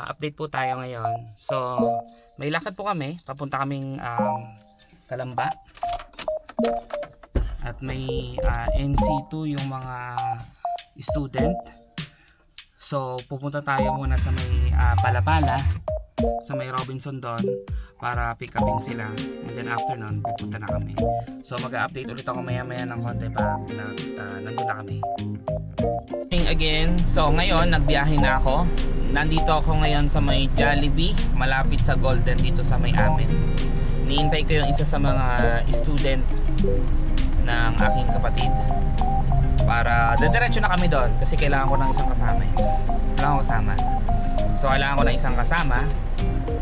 Update po tayo ngayon. So, may lakad po kami. Papunta kaming Kalamba. At may NC2 yung mga student. So, pupunta tayo muna sa may Palapala, sa may Robinson doon para pick upin sila. And then after nun, pupunta na kami. So, mag-update ulit ako maya-maya ng konti pa nandun na kami. Again, so ngayon nagbiyahe na ako. Nandito ako ngayon sa may Jollibee, malapit sa Golden dito sa may amin. Niintay ko yung isa sa mga student ng aking kapatid para diretso na kami doon kasi kailangan ko ng isang kasama. So kailangan ko ng isang kasama.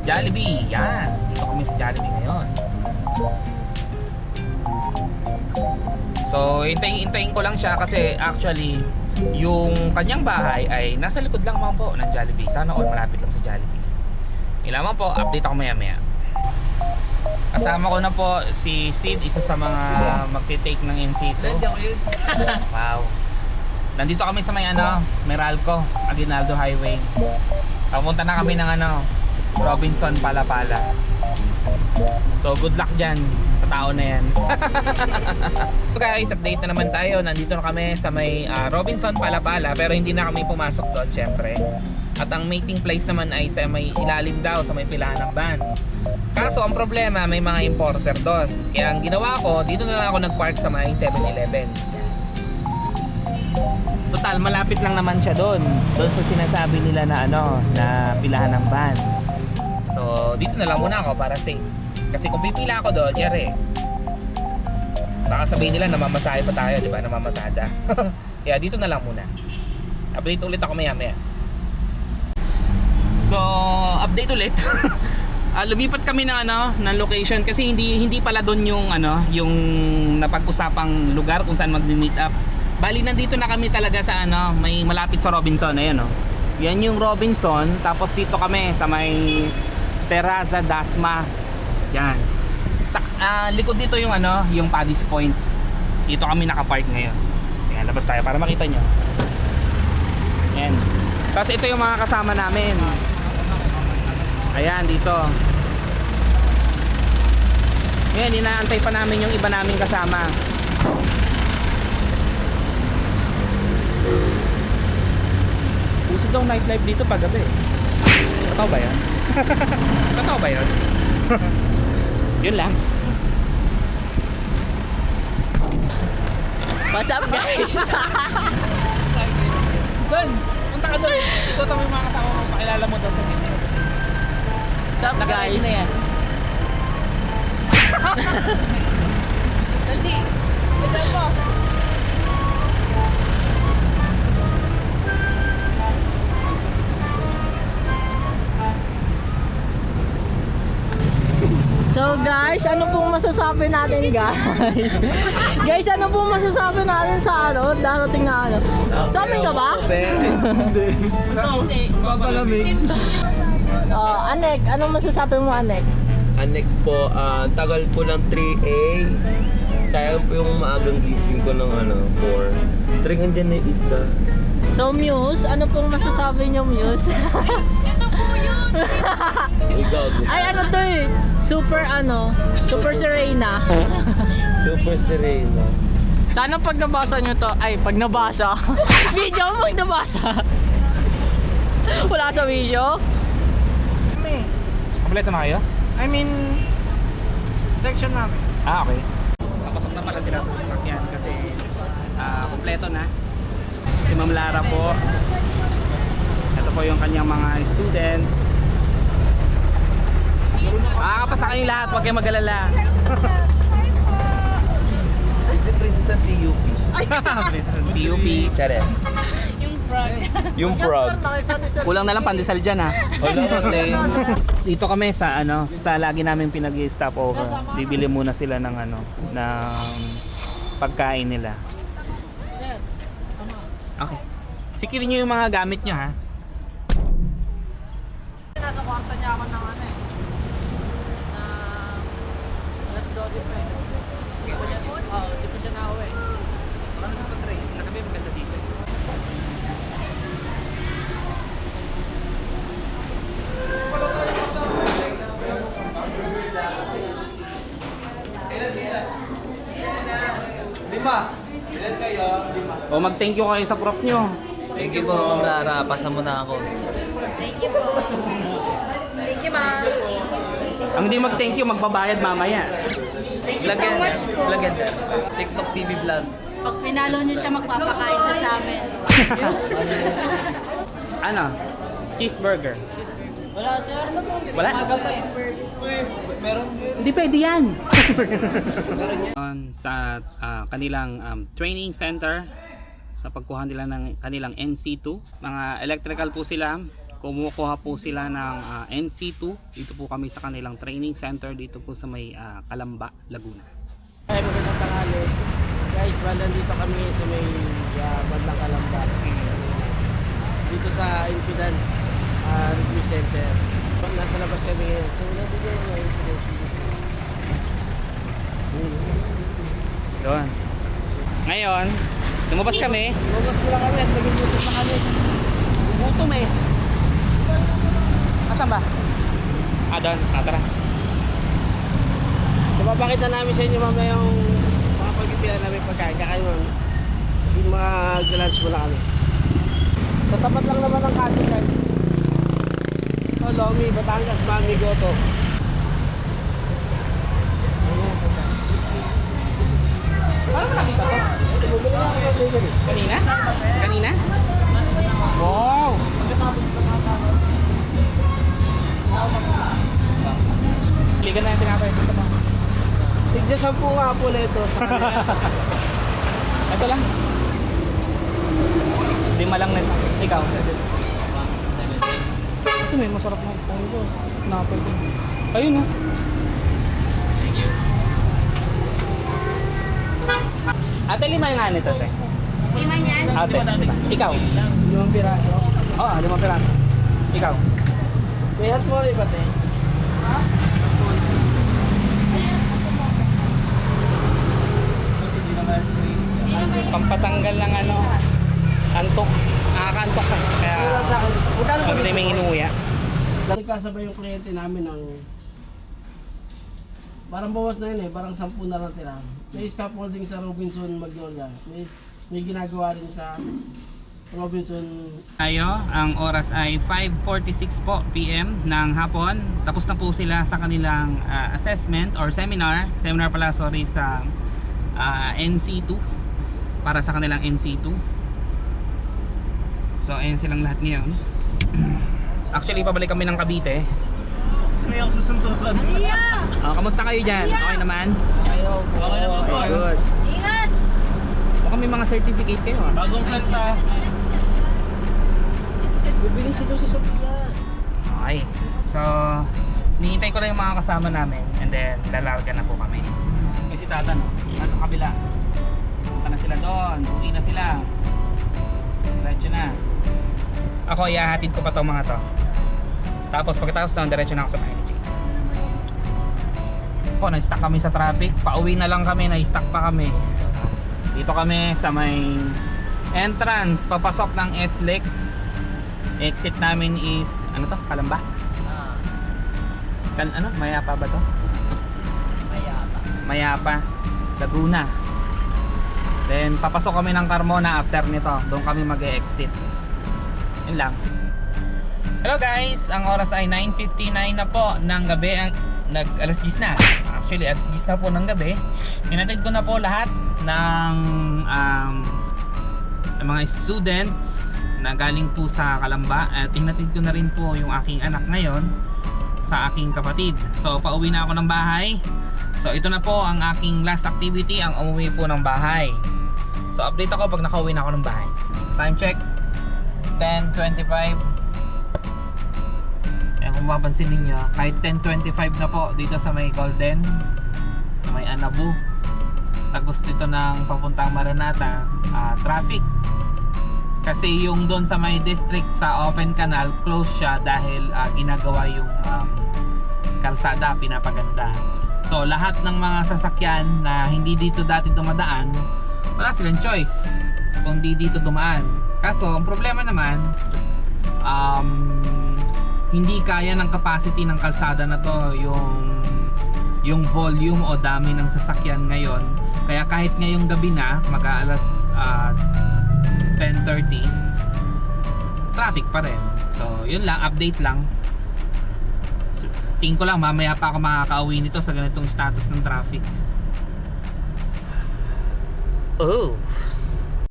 Jollibee, yan. Dito kami sa Jollibee ngayon. So hintayin ko lang siya kasi actually yung kanyang bahay ay nasa likod lang naman po ng Jollibee. Sana all malapit lang sa Jollibee. Ilaman po, update ako maya maya. Kasama ko na po si Sid, isa sa mga magte-take ng NC2. Wow. Nandito kami sa may Meralco, Aguinaldo Highway. Papunta na kami ng Robinson Palapala. So good luck dyan sa tao na yan. So guys, update na naman tayo. Nandito na kami sa may Robinson Palapala, pero hindi na kami pumasok doon syempre. At ang meeting place naman ay sa may ilalim daw, sa may pilahan ng van. Kaso ang problema, may mga enforcer doon. Kaya ang ginawa ko, dito na lang ako nagpark sa may 7-Eleven. Total, malapit lang naman siya doon sa sinasabi nila na na pilahan ng van. So dito na lang muna ako para safe. Kasi kung pipila ako doon, yari, baka sabihin nila namamasahe pa tayo, di ba? Namamasada. Kaya dito na lang muna. Update ulit ako maya-maya. So, update ulit. Lumipat kami ng ng location kasi hindi pala doon yung napag-usapang lugar kung saan magmi-meet up. Bali nandito na kami talaga sa may malapit sa Robinson, ayan Yan yung Robinson, tapos dito kami sa may Terraza Dasma. Yan. Sa likod dito yung yung Paddy's Point. Dito kami naka-park ngayon. Ayan, labas tayo para makita nyo. Yan. Tapos ito yung mga kasama namin. Ayan, dito. Yan, inaantay pa namin yung iba naming kasama. Puso daw nightlife dito pag gabi. Totoo ba yan? Totoo ba yun? Yun lang. What's up guys? Ben, punta ka doon. Ito yung mga kasama mo. Pakilala mo doon sa video. What's up guys? Na yan. Dali. Ito po. So guys, ano pong masasabi natin guys? Guys, ano pong masasabi natin sa darating na Sa amin ka ba? Hindi. Papalamig. Anek, anong masasabi mo Anek? Anek po, tagal po ng 3A. Sayang po yung maagang gising ko ng 4. Tring andyan na yung isa. So Muse, ano pong masasabi niyo Muse? Ito po yun! Ay, gago. Ay Super Serena. Super sereno. Sana pag nabasa nyo to, pag nabasa. Video mo pag nabasa. Wala sa video? Kompleto na kayo? I mean, section namin. Okay. Papasok na pala sila sa sasakyan kasi kompleto na. Si Ma'am Lara po. Ito po yung kanyang mga student. Makakapasa kayo lahat, huwag kayong mag-alala. Is the princess and PUP? Princess and PUP. Chares. Yung frog. Yung frog. Kulang na lang pandesal dyan Wala mali. Dito kami sa sa lagi namin pinag-i-stop over. Bibili muna sila ng ng pagkain nila. Okay. Sikirin nyo yung mga gamit nyo ha. Nasa kwarto niya ako ng alas 12 pa Di pa siya na-uwi. Baka naman pa-train. Sa gabi maganda dito. O mag-thank you kayo sa prof nyo. Thank you po, Ma'am Lara. Pasa mo na ako. Thank you po. Thank you, ma'am. Ang hindi mag-thank you, magbabayad mamaya. Thank you so much po. Vlog yan, sir. TikTok TV vlog. Pag pinalo niyo siya, magpapakain siya sa amin. Ano? Cheeseburger. Wala, sir. Wala? Meron. Hindi pwede yan. Sa kanilang training center sa pagkuha nila ng kanilang NC2. Mga electrical po sila. Kumukuha po sila ng NC2. Dito po kami sa kanilang training center dito po sa may Calamba, Laguna. Ay, magandang tanghali. Guys, dito kami sa may bandang Calamba. Dito sa Impedance Review Center. Nasa labas kami ngayon. So, nabigyan ng impedance. Doon. Ngayon, lumabas kami. Lumabas ko lang kami at maging gutom na kami. Gutom eh. Asan ba? Doon. Tara. So, papakita namin sa inyo mamaya yung mga pagpipilan namin pagkain. Kakain mo, mag-lunch muna kami. Sa tapat lang naman ng kantin. Lomi, Batangas, Mami, Goto. Paano mo nakita to? Kanina? Kanina? Wow! Ligan na yung pinapay sa mga. Tigda 10 nga po na ito sa kanila. Ito lang. 5 lang nito. Ikaw? Ito may masarap na pongo. Napay din. Ayun no. Thank you. Ate, 5 nga nito, te. 5 niyan? Ate, ikaw? 5 piraso. Oo, 5 piraso. Ikaw? May hat mo rin ba, te? Pampatanggal ng ano, antok. Nakakaantok ka. Kaya, Meron sa akin. Magkano pag tayo may inuya. Nagkasabay yung kliyente namin ng parang bawas na yun eh, parang 10 na lang tira. May scaffolding sa Robinson Magnolia. May ginagawa rin sa Robinson. Tayo, ang oras ay 5:46 po PM ng hapon. Tapos na po sila sa kanilang assessment or seminar pala, sorry, sa NC2, para sa kanilang NC2. So ayun silang lahat ngayon. Actually, pabalik kami ng Cavite. Sino yung susuntukan? Kamusta kayo dyan? Okay naman? Okay naman po. Good. Ingat! Baka may mga certificate kayo ah. Bagong salta. Bibilis ito si Sophia. Okay. So, nihintay ko lang yung mga kasama namin and then lalarga na po kami. Yung si Tata, no? Nasa kabila. Punta na sila doon. Uwi na sila. Diretso na. Ako, ihahatid ko pa tong mga to. Tapos pagkatapos doon, diretso na ako sa bahay ni Jay. Ako, na-stuck kami sa traffic. Pauwi na lang kami, na-stuck pa kami. Dito kami sa may entrance, papasok ng SLEX. Exit namin is, ano to? Calamba? Mayapa ba to? Mayapa. Laguna. Then papasok kami ng Carmona after nito. Doon kami mag-exit. Yun lang. Hello guys! Ang oras ay 9:59 na po ng gabi. Alas 10 na. Actually, alas 10 na po ng gabi. Hinatid ko na po lahat ng mga students na galing po sa Calamba. At hinatid ko na rin po yung aking anak ngayon sa aking kapatid. So, pauwi na ako ng bahay. So, ito na po ang aking last activity, ang umuwi po ng bahay. So, update ako pag nakauwi na ako ng bahay. Time check, 10:25. Kaya kung mapapansin ninyo, kahit 10:25 na po dito sa may Golden, sa may Anabu, tagos dito ng papuntang Maranata, traffic. Kasi yung doon sa may district sa Open Canal, close siya dahil ginagawa yung kalsada, pinapaganda. So lahat ng mga sasakyan na hindi dito dati dumadaan, wala silang choice kung di dito dumaan. Kaso ang problema naman, hindi kaya ng capacity ng kalsada na to yung volume o dami ng sasakyan ngayon. Kaya kahit ngayong gabi na, mag-aalas 10:30. Traffic pa rin. So, yun lang, update lang. Tingin ko lang mamaya pa ako makakauwi nito sa ganitong status ng traffic. Oh.